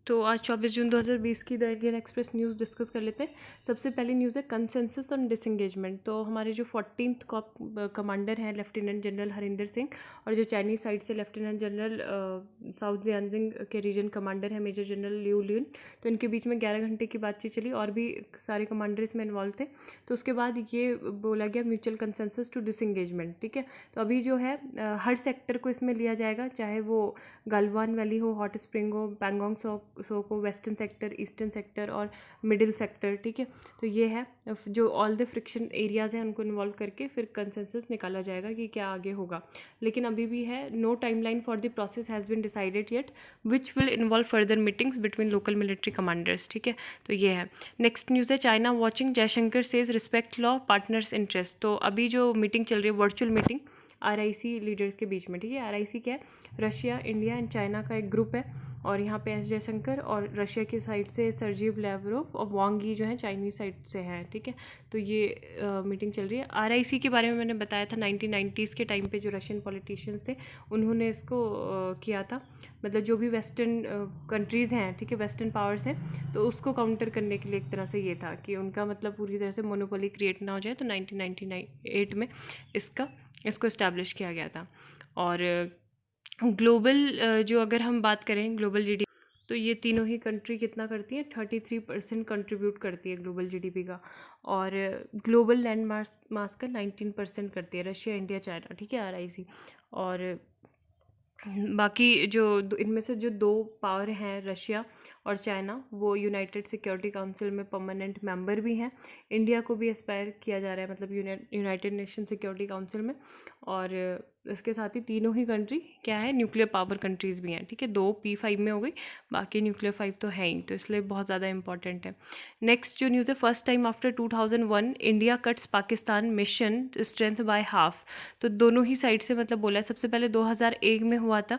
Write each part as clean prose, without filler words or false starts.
तो आज 24 जून 2020 की the Indian express news discuss कर लेते हैं। सबसे पहली न्यूज़ है कंसेंसस ऑन डिसंगेजमेंट। तो हमारे जो 14th कमांडर हैं लेफ्टिनेंट जनरल हरिंदर सिंह, और जो चाइनीज़ साइड से लेफ्टिनेंट जनरल साउथ जियांजिंग के रीजन कमांडर हैं मेजर जनरल लिू लिन, तो इनके बीच में 11 घंटे की बातचीत चली और भी सारे कमांडर इसमें इन्वॉल्व थे। तो उसके बाद ये बोला गया म्यूचुअल कंसेंसस टू डिसंगेजमेंट। ठीक है, तो अभी जो है हर सेक्टर को इसमें लिया जाएगा, चाहे वो गलवान वैली हो, हॉट स्प्रिंग हो, पैंगोंग सो को, वेस्टर्न सेक्टर, ईस्टर्न सेक्टर और मिडिल सेक्टर। ठीक है, तो ये है जो ऑल द फ्रिक्शन एरियाज़ हैं उनको इन्वॉल्व करके फिर कंसेंसस निकाला जाएगा कि क्या आगे होगा। लेकिन अभी भी है no timeline for the process has been decided yet which will involve further meetings between local military commanders. ठीक है, तो ये है। नेक्स्ट न्यूज़ है China watching, Jaishankar says respect law partners interest. तो अभी जो मीटिंग चल रही है वर्चुअल मीटिंग आरआईसी लीडर्स के बीच में। ठीक है, आरआईसी क्या है? रशिया, इंडिया एंड चाइना का एक ग्रुप है, और यहाँ पे एस जयशंकर और रशिया की साइड से सर्जीव लैवरोव और वांग यी जो है चाइनीज़ साइड से हैं। ठीक है, तो ये मीटिंग चल रही है। आरआईसी के बारे में मैंने बताया था 1990s के टाइम पे जो रशियन पॉलिटिशियंस थे उन्होंने इसको किया था, मतलब जो भी वेस्टर्न कंट्रीज़ हैं, ठीक है, वेस्टर्न पावर्स हैं, तो उसको काउंटर करने के लिए एक तरह से ये था कि उनका मतलब पूरी तरह से मोनोपोली क्रिएट ना हो जाए। तो 1998 में इसको इस्टेब्लिश किया गया था। और ग्लोबल जो अगर हम बात करें ग्लोबल जीडीपी, तो ये तीनों ही कंट्री कितना करती है? 33% कंट्रीब्यूट करती है ग्लोबल जीडीपी का, और ग्लोबल लैंड मास का 19% करती है रशिया, इंडिया, चाइना। ठीक है, आरआईसी। और बाकी जो इनमें से जो दो पावर हैं रशिया और चाइना, वो यूनाइटेड सिक्योरिटी काउंसिल में परमानेंट मेंबर भी हैं। इंडिया को भी एस्पायर किया जा रहा है, मतलब यूनाइटेड नेशन सिक्योरिटी काउंसिल में। और इसके साथ ही तीनों ही कंट्री क्या है? न्यूक्लियर पावर कंट्रीज़ भी हैं। ठीक है, 2 P5 में हो गई, बाकी न्यूक्लियर 5 तो है ही, तो इसलिए बहुत ज़्यादा इंपॉर्टेंट है। नेक्स्ट जो न्यूज़ है, first time after 2001 India cuts Pakistan mission strength by half. तो दोनों ही साइड से मतलब बोला है। सबसे पहले 2001 में हुआ था,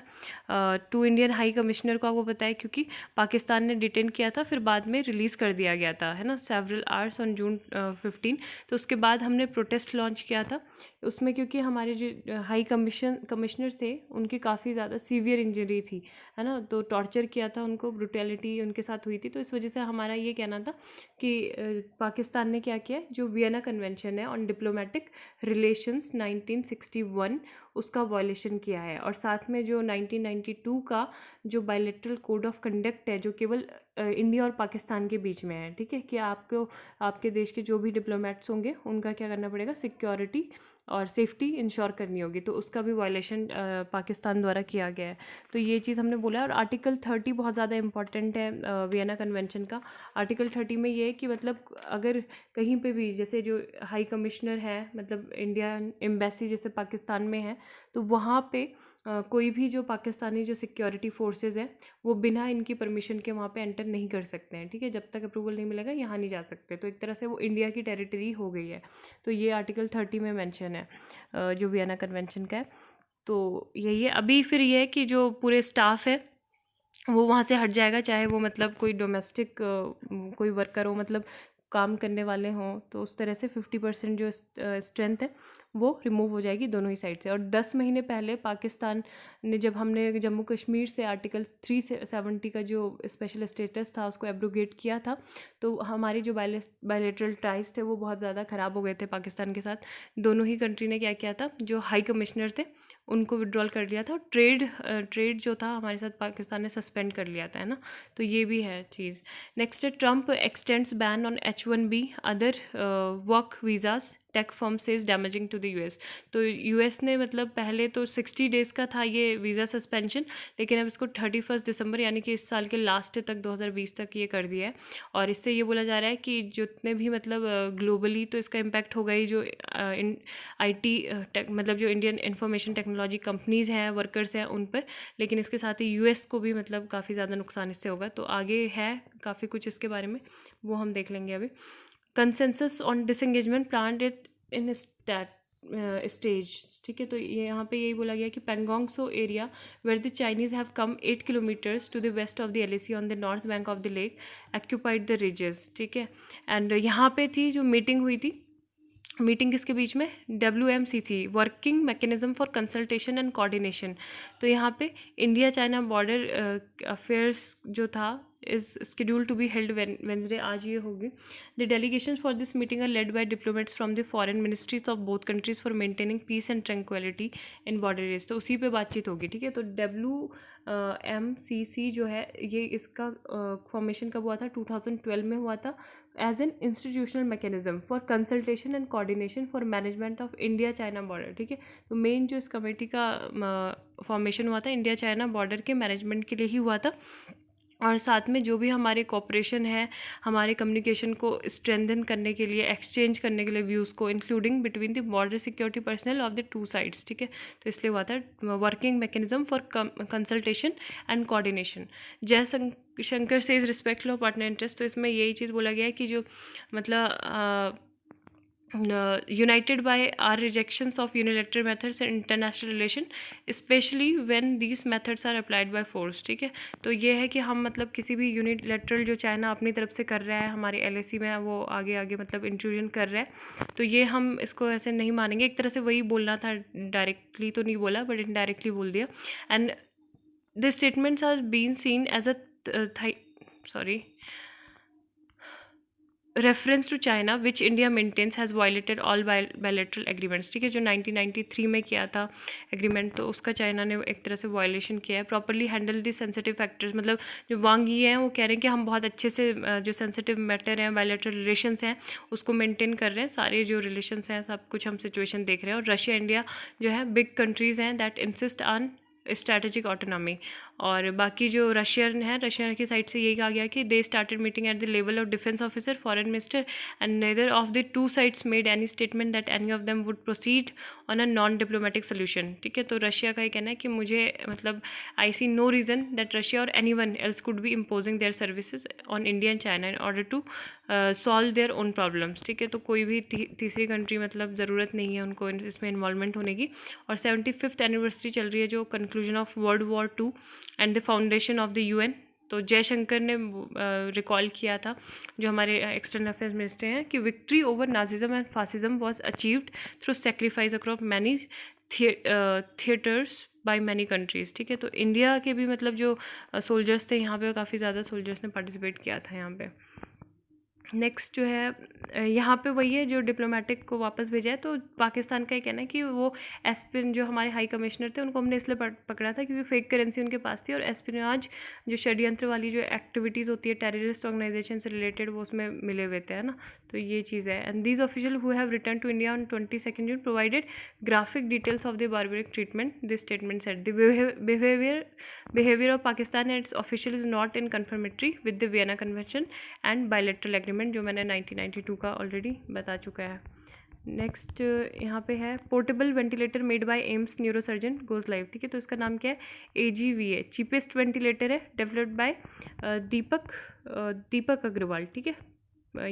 2 इंडियन हाई कमिश्नर को आपको पता है, क्योंकि पाकिस्तान ने डिटेन किया था, फिर बाद में रिलीज़ कर दिया गया था, है ना, सेवरल आवर्स ऑन जून 15। तो उसके बाद हमने प्रोटेस्ट लॉन्च किया था उसमें, क्योंकि हमारे जो हाई कमिश्नर थे उनकी काफ़ी ज़्यादा सीवियर इंजरी थी, है ना, तो टॉर्चर किया था उनको, ब्रुटैलिटी उनके साथ हुई थी। तो इस वजह से हमारा ये कहना था कि पाकिस्तान ने क्या किया है, जो वियना कन्वेंशन है ऑन डिप्लोमेटिक रिलेशंस 1961, उसका वायलेशन किया है। और साथ में जो 1992 का जो बायलैटरल कोड ऑफ कंडक्ट है, जो केवल इंडिया और पाकिस्तान के बीच में है, ठीक है, कि आपको आपके देश के जो भी डिप्लोमेट्स होंगे उनका क्या करना पड़ेगा? सिक्योरिटी और सेफ्टी इंश्योर करनी होगी, तो उसका भी वायलेशन पाकिस्तान द्वारा किया गया है। तो ये चीज़ हमने बोला है। और आर्टिकल 30 बहुत ज़्यादा इंपॉर्टेंट है वियना कन्वेंशन का। आर्टिकल 30 में ये है कि मतलब अगर कहीं पे भी, जैसे जो हाई कमिश्नर है, मतलब इंडियन एम्बेसी जैसे पाकिस्तान में है, तो वहाँ पे कोई भी जो पाकिस्तानी जो सिक्योरिटी फोर्सेस हैं वो बिना इनकी परमिशन के वहाँ पे एंटर नहीं कर सकते हैं। ठीक है, जब तक अप्रूवल नहीं मिलेगा यहाँ नहीं जा सकते। तो एक तरह से वो इंडिया की टेरिटरी हो गई है। तो ये आर्टिकल 30 में मेंशन है जो वियना कन्वेंशन का है। तो यही है। अभी फिर ये है कि जो पूरे स्टाफ है वो वहाँ से हट जाएगा, चाहे वो मतलब कोई डोमेस्टिक कोई वर्कर हो, मतलब काम करने वाले हों, तो उस तरह से 50% जो स्ट्रेंथ है वो रिमूव हो जाएगी दोनों ही साइड से। और 10 महीने पहले पाकिस्तान ने, जब हमने जम्मू कश्मीर से आर्टिकल 370 का जो स्पेशल स्टेटस था उसको एब्रोगेट किया था, तो हमारी जो बायलैटरल टाइज थे वो बहुत ज़्यादा ख़राब हो गए थे पाकिस्तान के साथ। दोनों ही कंट्री ने क्या किया था, जो हाई कमिश्नर थे उनको विड्रॉल कर लिया था, और ट्रेड जो था हमारे साथ पाकिस्तान ने सस्पेंड कर लिया था, है ना। तो ये भी है चीज़। नेक्स्ट है Trump extends ban on H1B other work visas, tech firm says damaging to the US. तो यूएस ने मतलब पहले तो 60 डेज़ का था ये वीज़ा सस्पेंशन, लेकिन अब इसको 31 दिसंबर यानी कि इस साल के लास्ट तक 2020 तक ये कर दिया है। और इससे ये बोला जा रहा है कि जितने भी मतलब ग्लोबली तो इसका इम्पैक्ट होगा ही, जो IT मतलब जो इंडियन इंफॉर्मेशन टेक्नोलॉजी कंपनीज़ हैं, वर्कर्स हैं, उन पर, लेकिन इसके साथ ही यूएस को भी मतलब काफ़ी ज़्यादा नुकसान इससे होगा। तो आगे है काफ़ी कुछ इसके बारे में, वो हम देख लेंगे अभी। Consensus on disengagement plan it in stage. ठीक है, तो ये यहाँ पे यही बोला गया कि Pangong so area where the Chinese have come 8 kilometres to the west of the LAC on the north bank of the lake occupied the ridges. ठीक है, एंड यहाँ पे थी जो मीटिंग हुई थी, मीटिंग किसके बीच में? WMCC, working mechanism for consultation and coordination. तो यहाँ पे इंडिया चाइना बॉर्डर अफेयर्स जो था, is scheduled to be held Wednesday, आज ये होगी. The delegations for this meeting are led by diplomats from the foreign ministries of both countries for maintaining peace and tranquility in border areas. तो उसी पे बातचीत होगी, ठीक है. तो WMCC जो है ये इसका फॉर्मेशन कब हुआ था, 2012 में हुआ था, as an institutional mechanism for consultation and coordination for management of India China border, ठीक है. तो मेन जो इस कमेटी का फॉर्मेशन हुआ था इंडिया चाइना बॉर्डर के मैनेजमेंट के लिए ही हुआ था, और साथ में जो भी हमारे कोऑपरेशन है, हमारे कम्युनिकेशन को स्ट्रेंथन करने के लिए, एक्सचेंज करने के लिए व्यूज़ को, including between the border security personnel of the two sides, ठीक है. तो इसलिए हुआ था working mechanism for consultation and coordination. Jaishankar से is respect of partner interest. तो इसमें यही चीज़ बोला गया है कि जो मतलब united by our rejections of unilateral methods in international relation, especially when these methods are applied by force, ठीक है. तो ये है कि हम मतलब किसी भी यूनिलेटरल जो चाइना अपनी तरफ से कर रहा है हमारे LAC में, वो आगे आगे मतलब इंट्रूजन कर रहा है, तो ये हम इसको ऐसे नहीं मानेंगे. एक तरह से वही बोलना था, डायरेक्टली तो नहीं बोला बट इनडायरेक्टली बोल दिया. And the statements are been seen as a reference to China which India maintains has violated all bilateral agreements, ठीक है. जो 1993 में किया था एग्रीमेंट, तो उसका चाइना ने एक तरह से वायलेशन किया है. Properly handle the sensitive factors, मतलब जो वांग यी हैं वो कह रहे हैं कि हम बहुत अच्छे से जो सेंसिटिव मैटर हैं, बायलैटरल रिलेशंस हैं, उसको मेंटेन कर रहे हैं. सारे जो रिलेशंस हैं सब कुछ हम सिचुएशन देख रहे हैं. और रशिया इंडिया जो है बिग कंट्रीज़ हैं that insist on strategic autonomy. और बाकी जो रशियन है, रशिया की साइड से यही कहा गया कि they started meeting at the level of defence officer, foreign minister, and neither of the two sides made any statement that any of them would proceed on a non diplomatic solution, ठीक है. तो Russia का ये कहना है कि मुझे मतलब I see no reason that Russia or any one else could be imposing their services on India and China in order to solve their own problems, ठीक है. तो कोई भी तीसरी कंट्री मतलब ज़रूरत नहीं है उनको इसमें इन्वॉल्वमेंट होने की. और 75th एनिवर्सरी चल रही है जो conclusion of world war 2 and the foundation of the UN. तो जयशंकर ने रिकॉल किया था, जो हमारे एक्सटर्नल अफेयर्स मिनिस्टर हैं, कि victory over Nazism and fascism was achieved through sacrifice across many theatres by many countries, ठीक है. तो इंडिया के भी मतलब जो सोल्जर्स थे यहाँ पे, काफ़ी ज़्यादा सोल्जर्स ने पार्टिसिपेट किया था यहाँ पे. नेक्स्ट जो है यहाँ पे वही है जो डिप्लोमेटिक को वापस भेजा है. तो पाकिस्तान का ये कहना है कि वो एस्पिन जो हमारे हाई कमिश्नर थे उनको हमने इसलिए पकड़ा था क्योंकि फेक करेंसी उनके पास थी, और एस्पिनाज जो षड्यंत्र वाली जो एक्टिविटीज़ होती है टेररिस्ट ऑर्गेनाइजेशन से रिलेटेड, वो उसमें मिले हुए थे, है ना. तो ये चीज़ है. And these official who have return to India on 22 June provided graphic details of the barbaric treatment. This statement said the behavior of Pakistan and its official is not in conformity with the Vienna Convention and bilateral agreement, जो मैंने 1992 का already बता चुका है. Next यहाँ पे है portable ventilator made by AIIMS neurosurgeon goes live, ठीक है. तो इसका नाम क्या है, AGVA, चीपेस्ट वेंटिलेटर है, डेवलप्ड बाय दीपक अग्रवाल, ठीक है.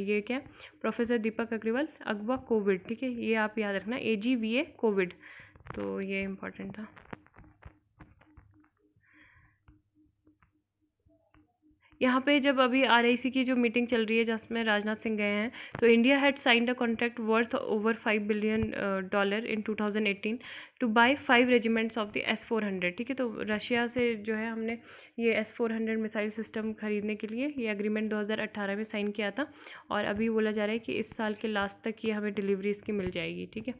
ये क्या है, प्रोफेसर दीपक अग्रवाल, अगवा कोविड, ठीक है. ये आप याद रखना, AGVA कोविड. तो ये इम्पोर्टेंट था. यहाँ पे जब अभी RIC की जो मीटिंग चल रही है जिसमें राजनाथ सिंह गए हैं, तो India had signed a contract worth over $5 billion in 2018 to buy 5 regiments of the S-400, ठीक है. तो रशिया से जो है हमने ये S-400 मिसाइल सिस्टम खरीदने के लिए ये एग्रीमेंट 2018 में साइन किया था, और अभी बोला जा रहा है कि इस साल के लास्ट तक ये हमें डिलीवरी इसकी मिल जाएगी, ठीक है.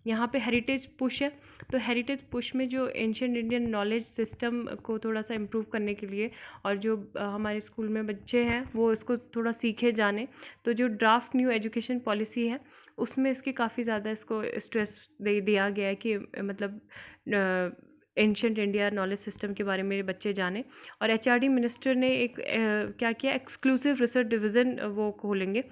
यहाँ पे हेरिटेज पुश है. तो हेरिटेज पुश में जो एंशिएंट इंडियन नॉलेज सिस्टम को थोड़ा सा इम्प्रूव करने के लिए, और जो हमारे स्कूल में बच्चे हैं वो इसको थोड़ा सीखे जाने, तो जो ड्राफ्ट न्यू एजुकेशन पॉलिसी है उसमें इसकी काफ़ी ज़्यादा इसको स्ट्रेस दिया गया है कि मतलब एंशिएंट इंडिया नॉलेज सिस्टम के बारे में बच्चे जाने. और HRD मिनिस्टर ने एक क्या किया, एक्सक्लूसिव रिसर्च डिवीज़न वो खोलेंगे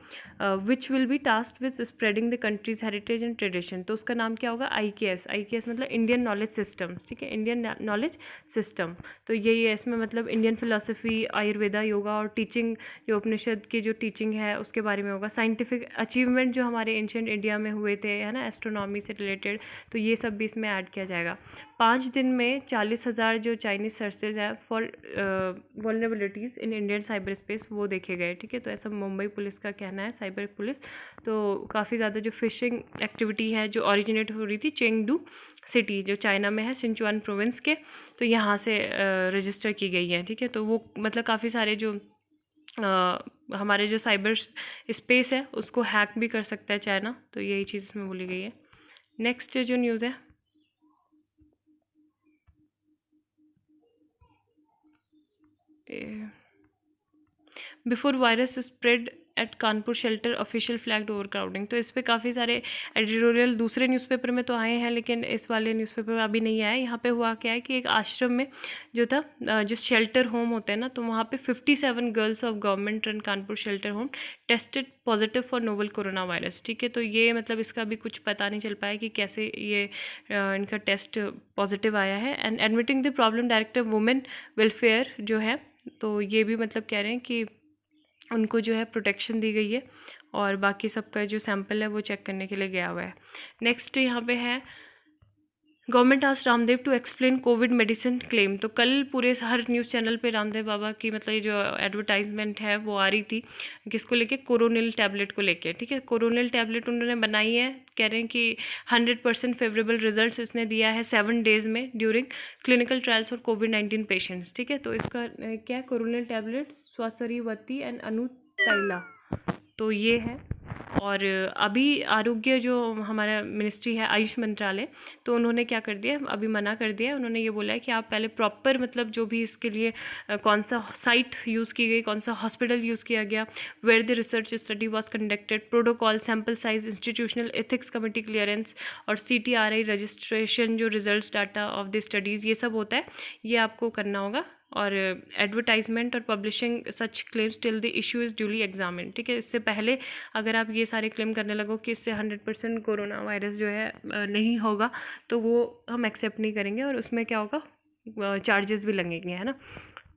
which will be tasked with spreading the country's heritage and tradition. तो उसका नाम क्या होगा, IKS मतलब इंडियन नॉलेज सिस्टम, ठीक है, इंडियन नॉलेज सिस्टम. तो यही है, इसमें मतलब इंडियन फिलोसफी, आयुर्वेदा, योगा और टीचिंग, जो उपनिषद की जो टीचिंग है उसके बारे में होगा. साइंटिफिक अचीवमेंट जो हमारे एंशिएंट इंडिया में हुए थे, है ना, एस्ट्रोनॉमी से रिलेटेड, तो ये सब भी इसमें ऐड किया जाएगा. 5 दिन में 40,000 जो चाइनीज़ सर्चेज हैं for vulnerabilities in Indian cyber space वो देखे गए, ठीक है. तो ऐसा मुंबई पुलिस का कहना है, साइबर पुलिस. तो काफ़ी ज़्यादा जो फिशिंग एक्टिविटी है जो ओरिजिनेट हो रही थी चेंगडू सिटी जो चाइना में है, सिंचुआन प्रोविंस के, तो यहाँ से रजिस्टर की गई है, ठीक है. तो वो मतलब काफ़ी सारे जो हमारे जो साइबर स्पेस है उसको हैक भी कर सकता है चाइना, तो यही चीज़ इसमें बोली गई है। नेक्स्ट जो न्यूज़ है, before virus spread at Kanpur shelter official flagged over crowding. तो इस पर काफ़ी सारे एडिटोरियल दूसरे न्यूज़पेपर में तो आए हैं, लेकिन इस वाले न्यूज़पेपर में अभी नहीं आया। यहाँ पे हुआ क्या है कि एक आश्रम में जो था, जो शेल्टर होम होते हैं ना, तो वहाँ पे 57 girls of government run Kanpur shelter home tested positive for novel corona virus. ठीक है, तो ये मतलब इसका अभी कुछ पता नहीं चल पाया कि कैसे ये इनका टेस्ट पॉजिटिव आया है। And admitting the problem director women welfare जो है, तो ये भी मतलब कह रहे हैं कि उनको जो है प्रोटेक्शन दी गई है, और बाकी सबका जो सैंपल है वो चेक करने के लिए गया हुआ है। नेक्स्ट यहाँ पे है, government asked Ramdev to explain covid medicine claim. तो कल पूरे हर न्यूज़ चैनल पे रामदेव बाबा की मतलब ये जो एडवर्टाइजमेंट है वो आ रही थी, किसको लेके, कोरोनिल टैबलेट को लेके। ठीक है, कोरोनिल टैबलेट उन्होंने बनाई है, कह रहे हैं कि 100% फेवरेबल रिजल्ट्स इसने दिया है 7 डेज में during clinical trials for covid patients. ठीक है, तो इसका क्या है, कोरोनिल टैबलेट स्वासरीवती एंड अनुतैला, तो ये है। और अभी आरोग्य जो हमारा मिनिस्ट्री है, आयुष मंत्रालय, तो उन्होंने क्या कर दिया, अभी मना कर दिया। उन्होंने ये बोला है कि आप पहले प्रॉपर मतलब जो भी इसके लिए कौन सा साइट यूज़ की गई, कौन सा हॉस्पिटल यूज़ किया गया, where the research study was conducted, protocol, sample size, institutional ethics committee clearance और CTRI रजिस्ट्रेशन, जो results data of the studies, ये सब होता है, ये आपको करना होगा। और एडवर्टाइजमेंट और publishing such claims till the issue is duly examine. ठीक है, इससे पहले अगर आप ये सारे क्लेम करने लगो कि इससे 100% कोरोना वायरस जो है नहीं होगा, तो वो हम एक्सेप्ट नहीं करेंगे, और उसमें क्या होगा, चार्जेस भी लगेंगे, है ना।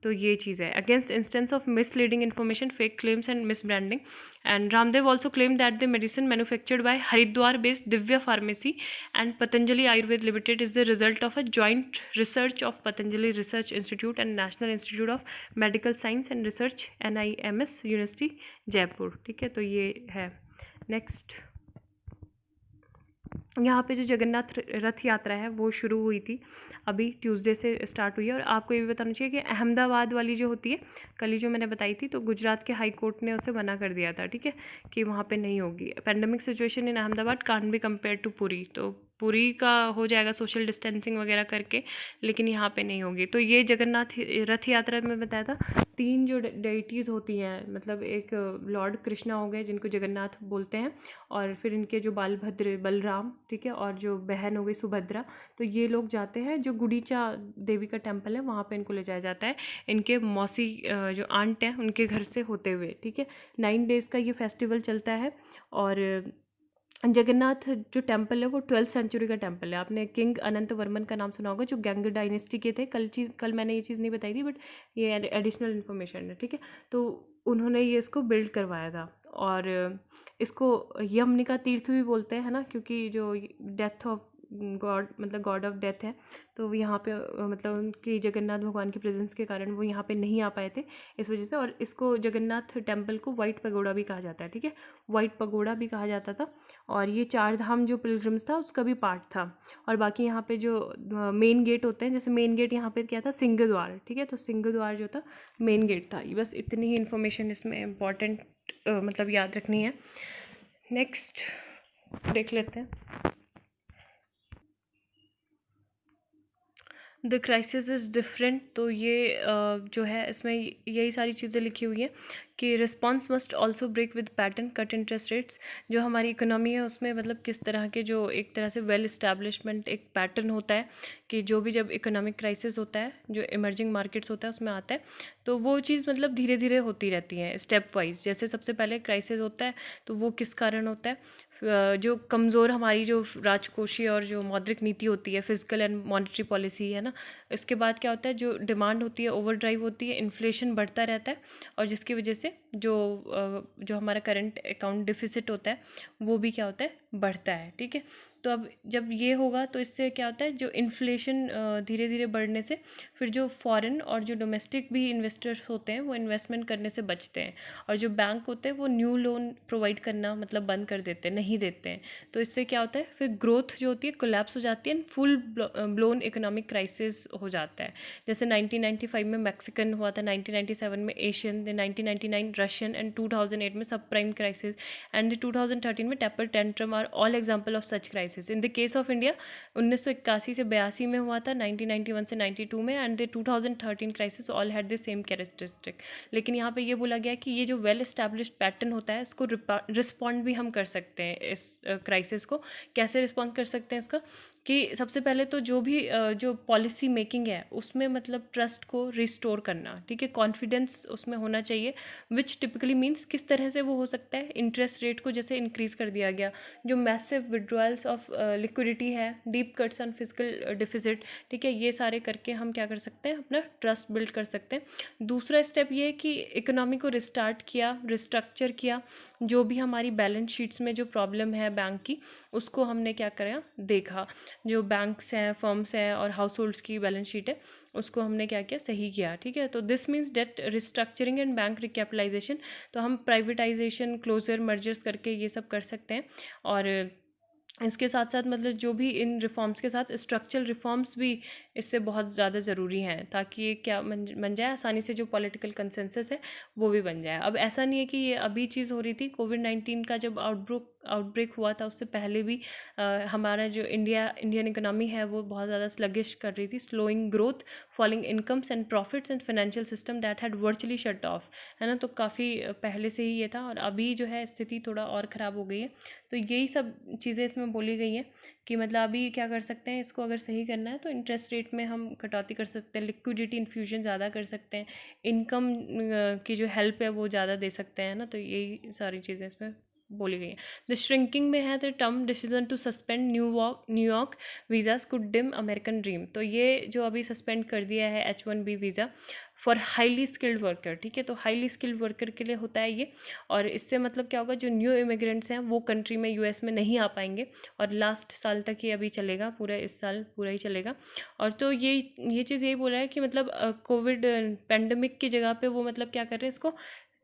तो ये चीज़ है, against instance of misleading information, fake claims and miss branding. And Ramdev also claim that the medicine manufactured by Haridwar based Divya pharmacy and Patanjali Ayurveda limited is the result of a joint research of Patanjali research institute and national institute of medical science and research NIMS university Jaipur. ठीक है, तो ये है। Next, यहाँ पे जो जगन्नाथ रथ यात्रा है वो शुरू हुई थी, अभी ट्यूसडे से स्टार्ट हुई है। और आपको ये भी बताना चाहिए कि अहमदाबाद वाली जो होती है, कल ही जो मैंने बताई थी, तो गुजरात के हाई कोर्ट ने उसे मना कर दिया था। ठीक है, कि वहाँ पे नहीं होगी। Pandemic situation in Ahmedabad can't be compare to Puri, तो पुरी का हो जाएगा सोशल डिस्टेंसिंग वगैरह करके, लेकिन यहाँ पे नहीं होगी। तो ये जगन्नाथ रथ यात्रा में बताया था, 3 जो डेइटीज़ होती हैं, मतलब एक लॉर्ड कृष्णा हो गए जिनको जगन्नाथ बोलते हैं, और फिर इनके जो बालभद्र बलराम, ठीक है, और जो बहन हो गई सुभद्रा, तो ये लोग जाते हैं, जो गुड़ीचा देवी का टेम्पल है वहाँ पे इनको ले जाया जाता है, इनके मौसी जो आंट हैं उनके घर से होते हुए। ठीक है, 9 डेज़ का ये फेस्टिवल चलता है। और जगन्नाथ जो टेम्पल है वो 12th सेंचुरी का टेम्पल है। आपने किंग अनंत वर्मन का नाम सुना होगा, जो गंग डायनेस्टी के थे। कल मैंने ये चीज़ नहीं बताई थी, बट ये एडिशनल इन्फॉर्मेशन है। ठीक है, तो उन्होंने ये इसको बिल्ड करवाया था। और इसको यमनिका तीर्थ भी बोलते हैं, है ना, क्योंकि जो डेथ ऑफ गॉड, मतलब गॉड ऑफ डेथ है, तो यहाँ पे मतलब उनकी जगन्नाथ भगवान की प्रेजेंस के कारण वो यहाँ पे नहीं आ पाए थे, इस वजह से। और इसको जगन्नाथ टेम्पल को वाइट पगोड़ा भी कहा जाता है। ठीक है, वाइट पगोड़ा भी कहा जाता था। और ये 4 धाम जो पिलग्रिम्स था उसका भी पार्ट था। और बाकी यहाँ पे जो मेन गेट होते हैं, जैसे मेन गेट यहाँ पे क्या था, सिंह द्वार। ठीक है, तो सिंह द्वार जो था मेन गेट था। बस इतनी ही इन्फॉर्मेशन इसमें इम्पॉर्टेंट मतलब याद रखनी है। नेक्स्ट देख लेते हैं, द क्राइसिस इज़ डिफरेंट। तो ये जो है इसमें यही सारी चीज़ें लिखी हुई हैं कि response must also break with pattern cut interest rates. जो हमारी इकोनॉमी है उसमें मतलब किस तरह के, जो एक तरह से वेल इस्टेब्लिशमेंट एक पैटर्न होता है कि जो भी जब इकोनॉमिक क्राइसिस होता है, जो इमर्जिंग मार्केट्स होता है उसमें आता है, तो वो चीज़ मतलब धीरे धीरे होती रहती है स्टेप वाइज। जैसे सबसे पहले क्राइसिस होता है तो वो किस कारण होता है, जो कमज़ोर हमारी जो राजकोषीय और जो मौद्रिक नीति होती है, फिजिकल एंड मॉनेटरी पॉलिसी, है ना। इसके बाद क्या होता है, जो डिमांड होती है ओवर ड्राइव होती है, इन्फ्लेशन बढ़ता रहता है, और जिसकी वजह से जो हमारा करंट अकाउंट डिफिसिट होता है वो भी क्या होता है, बढ़ता है। ठीक है, तो अब जब ये होगा तो इससे क्या होता है, जो इन्फ्लेशन धीरे धीरे बढ़ने से फिर जो फॉरेन और जो डोमेस्टिक भी इन्वेस्टर्स होते हैं वो इन्वेस्टमेंट करने से बचते हैं, और जो बैंक होते हैं वो न्यू लोन प्रोवाइड करना मतलब बंद कर देते हैं, नहीं देते हैं। तो इससे क्या होता है, फिर ग्रोथ जो होती है कोलैप्स हो जाती है, and full blown economic crisis हो जाता है। जैसे 1995 में मैक्सिकन हुआ था, 1997 में एशियन, देन 1999 रशियन एंड 2008 में सब प्राइम क्राइसिस एंड 2013 में taper tantrum are all example of such crisis. In the case of India 1981 से 82 में हुआ था, 1991 से 92 में, and the 2013 crisis all had the same characteristic. लेकिन यहाँ पे ये बोला गया कि ये जो वेल एस्टैब्लिश्ड पैटर्न होता है इसको रिस्पॉन्ड भी हम कर सकते हैं। इस क्राइसिस को कैसे रिस्पॉन्ड कर सकते हैं इसका, कि सबसे पहले तो जो भी जो पॉलिसी मेकिंग है उसमें मतलब ट्रस्ट को रिस्टोर करना, ठीक है, कॉन्फिडेंस उसमें होना चाहिए, विच टिपिकली मीन्स किस तरह से वो हो सकता है, इंटरेस्ट रेट को जैसे इंक्रीज़ कर दिया गया, जो मैसिव विड्रॉल्स ऑफ लिक्विडिटी है, deep cuts on physical deficit, ठीक है, ये सारे करके हम क्या कर सकते हैं, अपना ट्रस्ट बिल्ड कर सकते हैं। दूसरा स्टेप ये है कि इकोनॉमी को रिस्टार्ट किया, रिस्ट्रक्चर किया, जो भी हमारी बैलेंस शीट्स में जो प्रॉब्लम है बैंक की उसको हमने क्या करा, देखा, जो बैंक्स हैं, फर्म्स हैं और हाउस होल्ड्स की बैलेंस शीट है उसको हमने क्या किया, सही किया, ठीक है। तो this means debt restructuring and bank recapitalisation. तो हम प्राइवेटाइजेशन, क्लोजर, मर्जर्स करके ये सब कर सकते हैं। और इसके साथ साथ मतलब जो भी इन रिफॉर्म्स के साथ स्ट्रक्चरल रिफॉर्म्स भी इससे बहुत ज़्यादा ज़रूरी हैं, ताकि ये क्या बन जाए, आसानी से जो पॉलिटिकल कंसेंसस है वो भी बन जाए। अब ऐसा नहीं है कि ये अभी चीज़ हो रही थी, कोविड-19 का जब आउटब्रेक हुआ था उससे पहले भी हमारा जो इंडियन इकोनॉमी है वो बहुत ज़्यादा स्लगिश कर रही थी, slowing growth, falling incomes and profits and financial system that had virtually shut off, है ना। तो काफ़ी पहले से ही ये था और अभी जो है स्थिति थोड़ा और ख़राब हो गई है। तो यही सब चीज़ें इसमें बोली गई हैं कि मतलब अभी क्या कर सकते हैं, इसको अगर सही करना है तो इंटरेस्ट रेट में हम कटौती कर सकते हैं, लिक्विडिटी इन्फ्यूजन ज़्यादा कर सकते हैं, इनकम की जो हेल्प है वो ज़्यादा दे सकते हैं ना। तो यही सारी चीज़ें इसमें बोली गई हैं। द श्रिंकिंग में है the term decision to suspend New York visas could dim American dream. तो ये जो अभी सस्पेंड कर दिया है H1B visa for highly skilled worker, ठीक है, तो हाईली स्किल्ड वर्कर के लिए होता है ये। और इससे मतलब क्या होगा, जो न्यू इमिग्रेंट्स हैं वो कंट्री में, US में नहीं आ पाएंगे, और लास्ट साल तक ये अभी चलेगा, पूरा इस साल पूरा ही चलेगा। और तो ये चीज़ यही बोला है कि मतलब कोविड पेंडेमिक की जगह पे वो मतलब क्या कर रहे हैं, इसको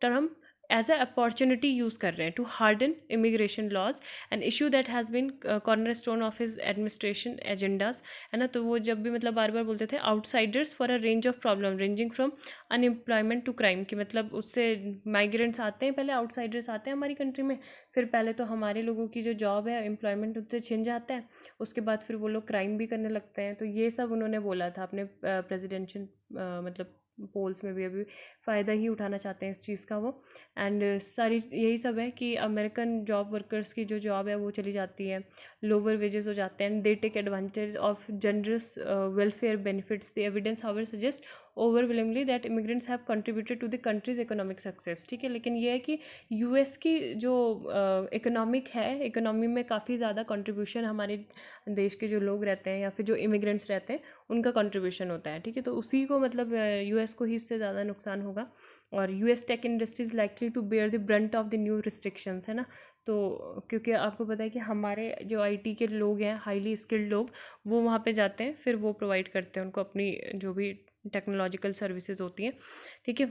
term as a opportunity use कर रहे हैं to harden immigration laws, an issue that has been corner stone of his administration agendas, है ना। तो वो जब भी मतलब बार बार बोलते थे outsiders for a range of problem ranging from unemployment to crime, कि मतलब उससे माइग्रेंट्स आते हैं, पहले आउटसाइडर्स आते हैं हमारी कंट्री में, फिर पहले तो हमारे लोगों की जो जॉब है, एम्प्लॉयमेंट उससे छिन जाता है, उसके बाद फिर वो लोग क्राइम भी करने लगते हैं। तो ये सब उन्होंने बोला था अपने प्रेसिडेंशियल मतलब पोल्स में भी, अभी फ़ायदा ही उठाना चाहते हैं इस चीज़ का वो। एंड सारी यही सब है कि अमेरिकन जॉब वर्कर्स की जो जॉब है वो चली जाती है, लोअर वेजेस हो जाते हैं, they take advantage of generous welfare benefits. The evidence however suggest overwhelmingly that immigrants have contributed to the countries economic success, ठीक है। लेकिन ये है कि US की जो इकोनॉमिक है, इकोनॉमी में काफ़ी ज़्यादा कंट्रीब्यूशन हमारे देश के जो लोग रहते हैं या फिर जो इमिग्रेंट्स रहते हैं उनका कंट्रीब्यूशन होता है, ठीक है। तो उसी को मतलब US को ही इससे ज़्यादा नुकसान होगा। और US tech industries likely to bear the brunt of the new restrictions, है ना। तो क्योंकि आपको पता है कि हमारे जो IT के लोग हैं, हाईली स्किल्ड लोग, वो वहाँ पे जाते हैं, फिर वो प्रोवाइड करते हैं उनको अपनी जो भी टेक्नोलॉजिकल सर्विसेज होती हैं, ठीक है।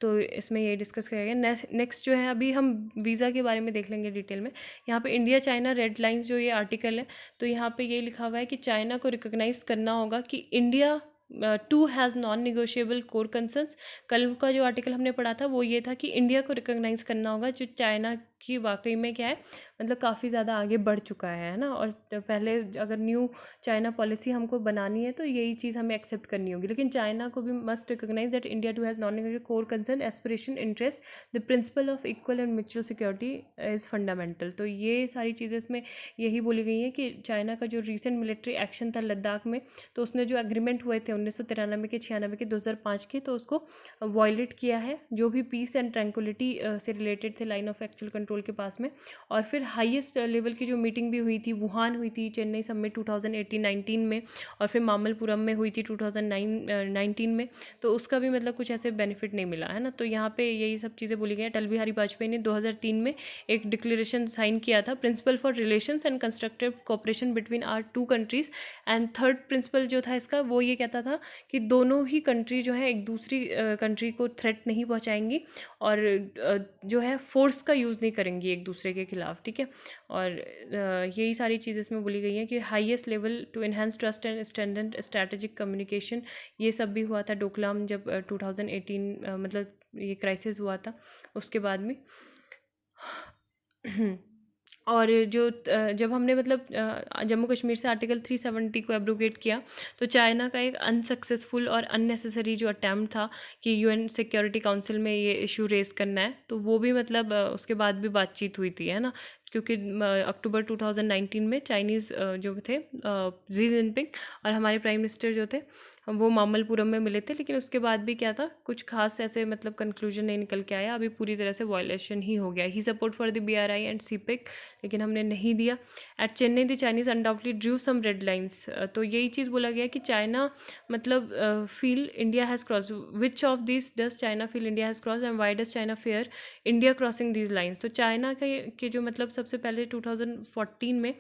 तो इसमें ये डिस्कस किया गया। नेक्स्ट जो है अभी हम वीज़ा के बारे में देख लेंगे डिटेल में। यहाँ पे इंडिया चाइना रेड लाइंस जो ये आर्टिकल है, तो यहाँ पे ये लिखा हुआ है कि चाइना को रिकॉग्नाइज़ करना होगा कि India too has non negotiable core concerns. कल का जो आर्टिकल हमने पढ़ा था वो ये था कि इंडिया को रिकॉग्नाइज़ करना होगा जो चाइना की वाकई में क्या है, मतलब काफ़ी ज़्यादा आगे बढ़ चुका है ना। और पहले अगर न्यू चाइना पॉलिसी हमको बनानी है तो यही चीज़ हमें एक्सेप्ट करनी होगी, लेकिन चाइना को भी must recognise that India too has non negotiable core concern, aspiration, interest, the principle of equal and mutual security is fundamental. तो ये सारी चीज़ें इसमें यही बोली गई हैं कि चाइना का जो रिसेंट मिलिट्री एक्शन था लद्दाख में, तो उसने जो एग्रीमेंट हुए थे 1993 के, 96 के, 2005 के, तो उसको वायलेट किया है, जो भी पीस एंड ट्रैंक्विलिटी से रिलेटेड थे लाइन ऑफ एक्चुअल कंट्रोल के पास में। और फिर हाईएस्ट लेवल की जो मीटिंग भी हुई थी, वुहान हुई थी, चेन्नई समिट 2018-19 में, और फिर मामल्लपुरम में हुई थी 2019 में, तो उसका भी मतलब कुछ ऐसे बेनिफिट नहीं मिला, है ना। तो यहाँ पे यही सब चीज़ें बोली गई हैं। अटल बिहारी वाजपेयी ने 2003 में एक डिक्लेरेशन साइन किया था, principle for relations and constructive cooperation between our two countries. And third principle जो था इसका, वो ये कहता था कि दोनों ही कंट्री जो है एक दूसरी कंट्री को थ्रेट नहीं पहुँचाएंगी, और जो है फोर्स का यूज़ नहीं करेंगी एक दूसरे के खिलाफ, ठीक है। और यही सारी चीज़ें इसमें बोली गई हैं कि highest level to enhance trust and strengthen strategic communication, ये सब भी हुआ था डोकलाम जब 2018 मतलब ये क्राइसिस हुआ था उसके बाद में। और जो जब हमने मतलब जम्मू कश्मीर से आर्टिकल 370 को एब्रोगेट किया, तो चाइना का एक अनसक्सेसफुल और अननेसेसरी जो अटैम्प्ट था कि यूएन सिक्योरिटी काउंसिल में ये इशू रेस करना है, तो वो भी मतलब उसके बाद भी बातचीत हुई थी, है ना। क्योंकि अक्टूबर 2019 में चाइनीज़ जो थे जी जिनपिंग और हमारे प्राइम मिनिस्टर जो थे वो मामल्लपुरम में मिले थे, लेकिन उसके बाद भी क्या था, कुछ खास ऐसे मतलब कंक्लूजन नहीं निकल के आया। अभी पूरी तरह से वायलेशन ही हो गया। ही support for the BRI and CPEC, लेकिन हमने नहीं दिया। At Chennai the Chinese undoubtedly drew some red lines, तो यही चीज़ बोला गया कि चाइना मतलब feel India has cross, which of this does China feel India has cross and why does China fear India crossing these lines. तो China के जो मतलब सबसे पहले 2014 में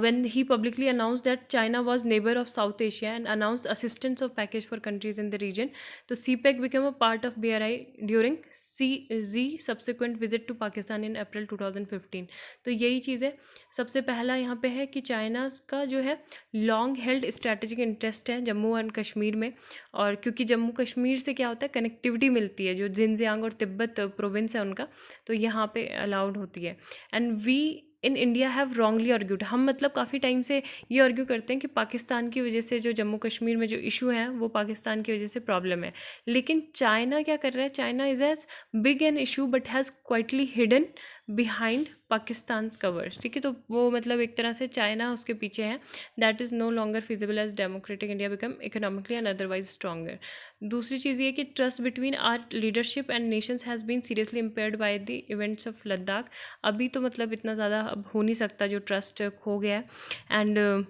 when he publicly announced that China was neighbor of South Asia and announced assistance of package for countries in the region, तो CPEC became a part of BRI during CZ subsequent visit to Pakistan in April 2015। तो यही चीज़ है। सबसे पहला यहाँ पे है कि चाइना का जो है लॉन्ग हेल्ड स्ट्रैटेजिक इंटरेस्ट है जम्मू एंड कश्मीर में, और क्योंकि जम्मू कश्मीर से क्या होता है, कनेक्टिविटी मिलती है, जो जिनजियांग और तिब्बत प्रोविंस है उनका, तो यहाँ पे अलाउड होती है। And we in India have wrongly argued, हम मतलब काफ़ी टाइम से ये आर्ग्यू करते हैं कि पाकिस्तान की वजह से जो जम्मू कश्मीर में जो इशू है वो पाकिस्तान की वजह से प्रॉब्लम है, लेकिन चाइना क्या कर रहा है, China is as big an issue but has quietly hidden behind Pakistan covers, ठीक है। तो वो मतलब एक तरह से चाइना उसके पीछे है। That is no longer feasible as democratic India become economically and otherwise stronger. दूसरी चीज़ ये कि trust between our leadership and nations has been seriously impaired by the events of Ladakh. अभी तो मतलब इतना ज़्यादा अब हो नहीं सकता, जो ट्रस्ट खो गया है। एंड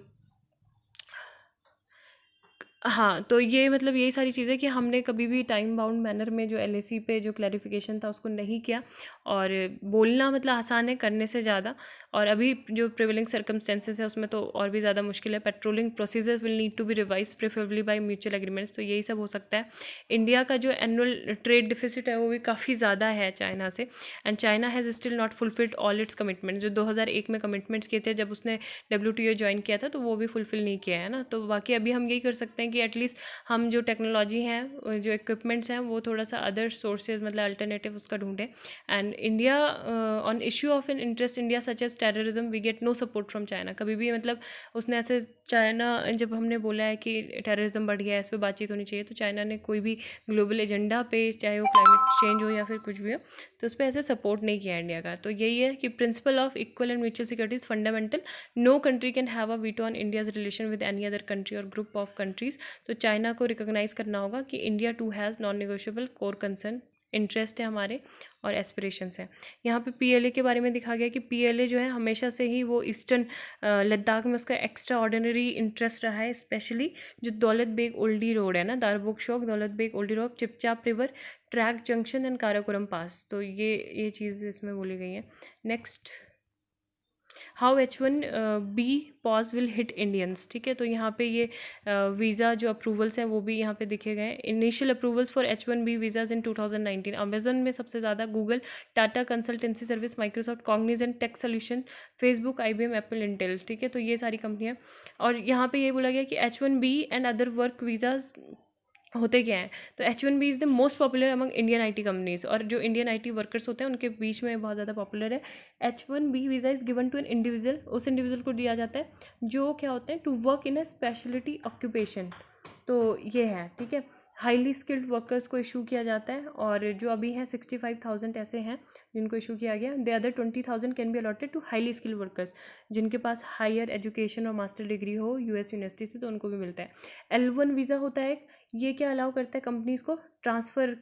हाँ, तो ये मतलब यही सारी चीज़ें कि हमने कभी भी टाइम बाउंड मैनर में जो LAC पे जो क्लैरिफिकेशन था उसको नहीं किया, और बोलना मतलब आसान है, करने से ज़्यादा। और अभी जो प्रिवेलिंग सर्कमस्टेंसेस है उसमें तो और भी ज़्यादा मुश्किल है। Patrolling procedure will need to be revise preferably by mutual agreements, तो यही सब हो सकता है। इंडिया का जो एनुअल ट्रेड डिफिसिट है वो भी काफ़ी ज़्यादा है चाइना से, and China has still not fulfilled all it's commitment. जो 2001 में कमिटमेंट्स किए थे जब उसने WTO ज्वाइन किया था, तो वो भी फुलफिल नहीं किया है ना। तो बाकी अभी हम यही कर सकते हैं कि एटलीस्ट हम जो टेक्नोलॉजी हैं, जो इक्विपमेंट्स हैं, वो थोड़ा सा अदर सोर्सेज मतलब अल्टरनेटिव उसका ढूंढें। And India on issue of an interest India such as terrorism we get no support from China. कभी भी मतलब उसने ऐसे चाइना जब हमने बोला है कि टेररिज्म बढ़ गया है, इस पर बातचीत होनी चाहिए, तो चाइना ने कोई भी ग्लोबल एजेंडा पे, चाहे वो क्लाइमेट चेंज हो या फिर कुछ भी हो, तो उस पर ऐसे सपोर्ट नहीं किया इंडिया का। तो यही है कि principle of equal and mutual security is fundamental. No country can have a veto on India's relation with any other country और ग्रुप ऑफ कंट्रीज़। तो चाइना को रिकॉग्नाइज करना होगा कि India too has non negotiable core concern interest है हमारे और aspirations हैं। यहाँ पे PLA के बारे में दिखा गया कि PLA जो है हमेशा से ही वो ईस्टर्न लद्दाख में उसका एक्स्ट्रा ऑर्डिनरी इंटरेस्ट रहा है, स्पेशली जो दौलत बेग ओल्डी रोड है ना, Darbuk Shyok, Daulat Beg Oldi road, Chipchap river, track junction and Karakoram pass. तो ये चीज़ इसमें बोली गई है। Next, how H1B pause will hit Indians, ठीक है। तो यहाँ पे ये वीज़ा जो अप्रूवल्स हैं वो भी यहाँ पे दिखे गए हैं। Initial approvals for H1B visas in 2019, Amazon में सबसे ज़्यादा, Google, Tata consultancy service, Microsoft, Cognizant, tech solution, Facebook, IBM, Apple, Intel, ठीक है। तो ये सारी कंपनियाँ। और यहाँ पे ये बोला गया कि H1B and other work visas होते क्या हैं, तो H1B is the most popular among Indian IT companies, और जो इंडियन IT वर्कर्स होते हैं उनके बीच में बहुत ज़्यादा पॉपुलर है। H1B visa is given to an individual, उस इंडिविजुअल को दिया जाता है जो क्या होते हैं, to work in a speciality occupation. तो ये है, ठीक है। हाईली स्किल्ड वर्कर्स को इशू किया जाता है, और जो अभी हैं 65,000 ऐसे हैं जिनको इशू किया गया। The other 20,000 can be allotted to highly skilled workers, जिनके पास हायर एजुकेशन और मास्टर डिग्री हो US यूनिवर्सिटी से, तो उनको भी मिलता है। L1 वीज़ा होता है, ये क्या अलाउ करता है, कंपनीज़ को ट्रांसफ़र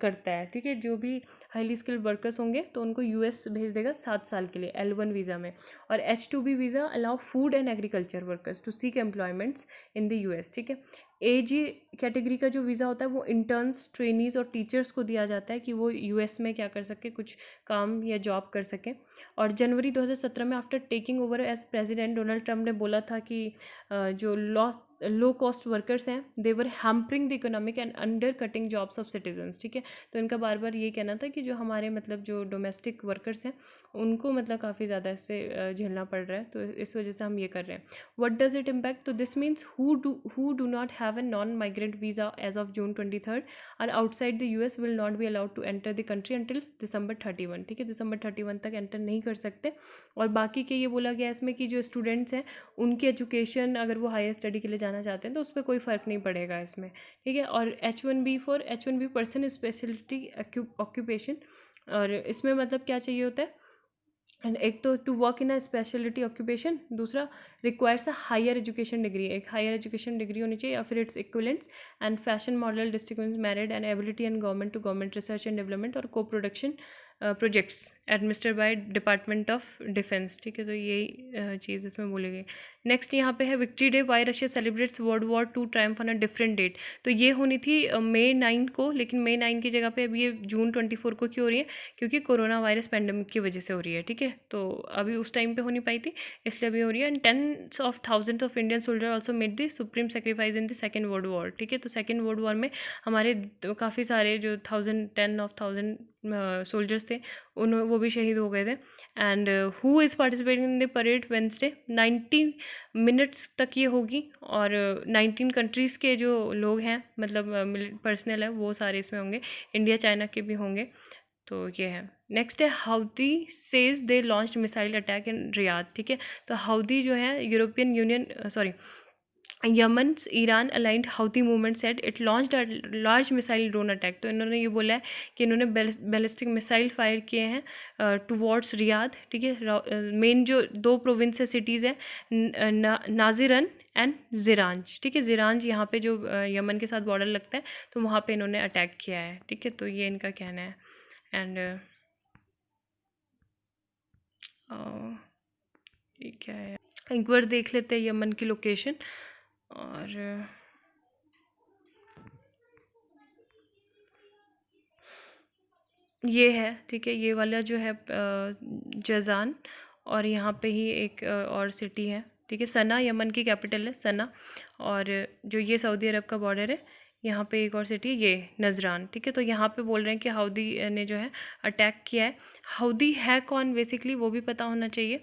करता है, ठीक है। जो भी हाईली स्किल्ड वर्कर्स होंगे तो उनको US भेज देगा 7 साल के लिए L1 वीज़ा में। और H2B visa allow food and agriculture workers to seek employments in the US, ठीक है। AG कैटेगरी का जो वीज़ा होता है वो इंटर्न्स, ट्रेनीज़ और टीचर्स को दिया जाता है कि वो US में क्या कर सके, कुछ काम या जॉब कर सकें। और जनवरी 2017 में after taking over as president, Donald Trump ने बोला था कि जो लो कॉस्ट वर्कर्स हैं, they were hampering the economic and undercutting jobs of citizens, ठीक है। तो इनका बार बार ये कहना था कि जो हमारे मतलब जो डोमेस्टिक वर्कर्स हैं उनको मतलब काफ़ी ज़्यादा इससे झेलना पड़ रहा है, तो इस वजह से हम ये कर रहे हैं। What does it impact? तो this means who do not have a non migrant visa as of June 23 और outside the US will not be allowed to enter the country until December 31, ठीक है। December 31 तक enter नहीं कर सकते। और बाकी के ये बोला गया इसमें कि जो स्टूडेंट्स हैं उनकी एजुकेशन अगर वो हायर स्टडी के लिए जाना चाहते हैं तो उस पर कोई फ़र्क नहीं पड़ेगा इसमें, ठीक है। और H1B पर्सन स्पेशलिटी ऑक्यूपेशन, और इसमें मतलब क्या चाहिए होता है, एंड एक तो to work in a speciality occupation, दूसरा requires a higher education degree, एक हायर एजुकेशन डिग्री होनी चाहिए या फिर it's equivalents, and fashion model, district married and ability and government to government research and development और co production projects administered by department of defence, ठीक है। तो यही चीज़ इसमें बोली गई। नेक्स्ट यहाँ पे है victory day, why Russia celebrates World War II triumph on a different date. तो ये होनी थी May 9 को, लेकिन May 9 की जगह पे अभी ये June 24 को क्यों हो रही है? क्योंकि कोरोना वायरस पैंडमिक की वजह से हो रही है, ठीक है। तो अभी उस टाइम पे हो नहीं पाई थी, इसलिए अभी हो रही है। And tens of thousands of Indian soldier also made the supreme sacrifice in the second world war, ठीक है। तो सेकेंड वर्ल्ड वॉर में हमारे काफ़ी सारे जो 10,000 सोल्जर्स थे वो भी शहीद हो गए थे। And who is participating in the parade Wednesday, 90 minutes तक ये होगी, और 19 कंट्रीज़ के जो लोग हैं मतलब पर्सनल है वो सारे इसमें होंगे, इंडिया चाइना के भी होंगे। तो ये है। नेक्स्ट है Houthi says they launched missile attack in Riyadh, ठीक है। तो हाउदी जो है European Union Yemen's Iran aligned Houthi movement said it launched a large missile drone attack. तो इन्होंने ये बोला है कि इन्होंने बैलिस्टिक मिसाइल फायर किए हैं टुवर्ड्स रियाद, ठीक है। मेन जो 2 प्रोविंस है, सिटीज़ है, नाजिरन एंड ज़िरांज, ठीक है। ज़िरांज यहाँ पे जो यमन के साथ बॉर्डर लगता है, तो वहाँ पे इन्होंने अटैक किया है, ठीक है। तो ये इनका कहना है। एंड ये क्या है, एक बार देख लेते हैं यमन की लोकेशन। और ये है, ठीक है। ये वाला जो है जज़ान, और यहाँ पे ही एक और सिटी है, ठीक है। सना यमन की कैपिटल है, सना। और जो ये सऊदी अरब का बॉर्डर है, यहाँ पे एक और सिटी है, ये नजरान, ठीक है। तो यहाँ पे बोल रहे हैं कि हाउदी ने जो है अटैक किया है। हाउदी है कौन बेसिकली वो भी पता होना चाहिए।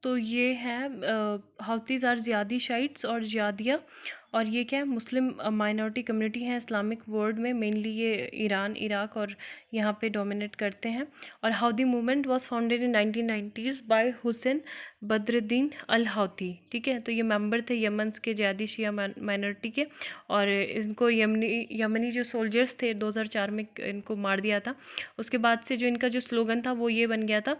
तो ये है हाउतीज़ आर ज़ियादी शाइट्स और ज़ियादिया, और ये क्या है, मुस्लिम माइनॉरिटी कम्युनिटी है इस्लामिक वर्ल्ड में, मेनली ये ईरान, इराक और यहाँ पे डोमिनेट करते हैं। और Houthi movement was founded in 1990s by Hussein Badruddin al Houthi, ठीक है। तो ये मेंबर थे यमन्स के ज़ियादी शिया माइनॉरिटी के, और इनको यमनी जो सोल्जर्स थे 2004 में इनको मार दिया था। उसके बाद से जो इनका जो स्लोगन था वो ये बन गया था,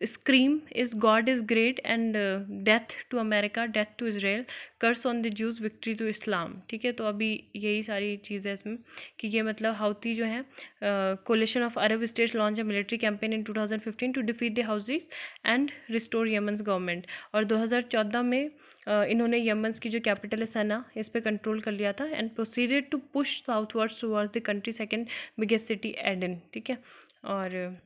scream is God is great and death to America, death to Israel, curse on the Jews, victory to Islam, ठीक है। तो अभी यही सारी चीज़ें इसमें कि ये मतलब हाउती जो है coalition of Arab states launch a military campaign in 2015 to defeat the Houthis and restore Yemen's government. और 2014 में इन्होंने यमन्स की जो कैपिटल है सना, इस पर कंट्रोल कर लिया था, and proceeded to push southwards towards the country second biggest city Aden, ठीक है। और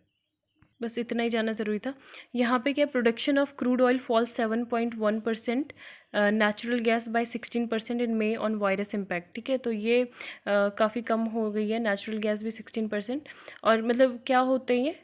बस इतना ही जानना ज़रूरी था। यहाँ पे क्या, production of crude oil fall 7.1%, natural gas by 16% in May on virus impact, ठीक है। तो ये काफ़ी कम हो गई है, नेचुरल गैस भी 16%। और मतलब क्या होते हैं ये,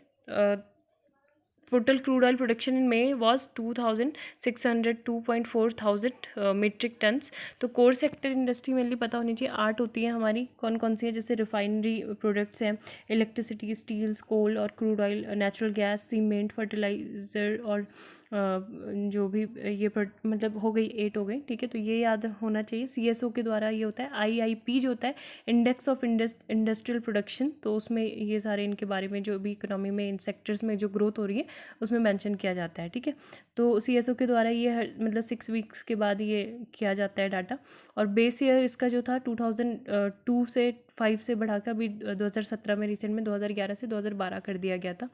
total crude oil production in May was 2,602.4 thousand metric tons. तो कोर सेक्टर इंडस्ट्री मेनली पता होनी चाहिए, 8 होती है हमारी, कौन कौन सी है, जैसे रिफाइनरी प्रोडक्ट्स हैं, इलेक्ट्रिसिटी, स्टील्स, कोल और crude oil, natural gas, cement, fertiliser, और जो भी ये मतलब हो गई 8 हो गई, ठीक है। तो ये याद होना चाहिए। CSO के द्वारा ये होता है, IIP जो होता है इंडेक्स ऑफ इंडस्ट्रियल प्रोडक्शन, तो उसमें ये सारे इनके बारे में जो भी इकोनॉमी में इन सेक्टर्स में जो ग्रोथ हो रही है उसमें मेंशन किया जाता है, ठीक है। तो CSO के द्वारा ये मतलब 6 वीक्स के बाद ये किया जाता है डाटा। और बेस ईयर इसका जो था 2002 से 5 से बढ़ा कर अभी 2017 में रिसेंट में 2011 से 2012 कर दिया गया था।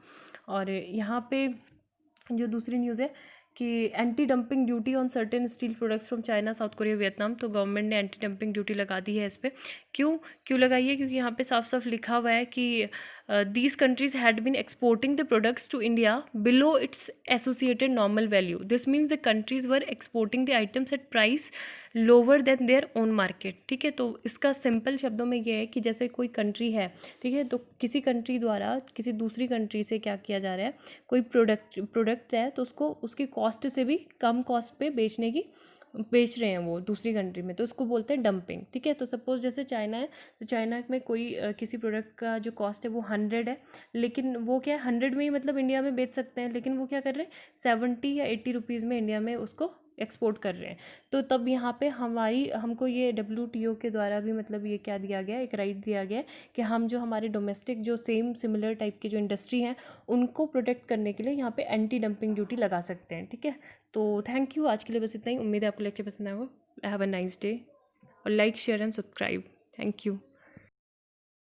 और यहाँ पे जो दूसरी न्यूज़ है कि anti dumping duty on certain steel products from China, south Korea, Vietnam. तो गवर्नमेंट ने एंटी डंपिंग ड्यूटी लगा दी है इस पर। क्यों लगाई है? क्योंकि यहाँ पे साफ साफ लिखा हुआ है कि these countries had been exporting the products to India below its associated normal value. This means the countries were exporting the items at price lower than their own market. ठीक है, तो इसका सिंपल शब्दों में ये है कि जैसे कोई कंट्री है, ठीक है, तो किसी कंट्री द्वारा किसी दूसरी कंट्री से क्या किया जा रहा है, कोई प्रोडक्ट है तो उसको उसकी कॉस्ट से भी कम कॉस्ट पे बेच रहे हैं वो दूसरी कंट्री में, तो उसको बोलते हैं डंपिंग. ठीक है, तो सपोज जैसे चाइना है, तो चाइना में कोई किसी प्रोडक्ट का जो कॉस्ट है वो 100 है, लेकिन वो क्या है 100 में ही मतलब इंडिया में बेच सकते हैं, लेकिन वो क्या कर रहे हैं 70 या 80 रुपीज़ में इंडिया में उसको एक्सपोर्ट कर रहे हैं. तो तब यहाँ पे हमको ये WTO के द्वारा भी मतलब ये क्या दिया गया, एक राइट दिया गया कि हम जो हमारे डोमेस्टिक जो सेम सिमिलर टाइप की जो इंडस्ट्री हैं उनको प्रोटेक्ट करने के लिए यहाँ पे एंटी डंपिंग ड्यूटी लगा सकते हैं. ठीक है, तो थैंक यू, आज के लिए बस इतना ही. उम्मीद है आपको लेक्चर पसंद आएगा. हैव अ नाइस डे और like share and subscribe. Thank you.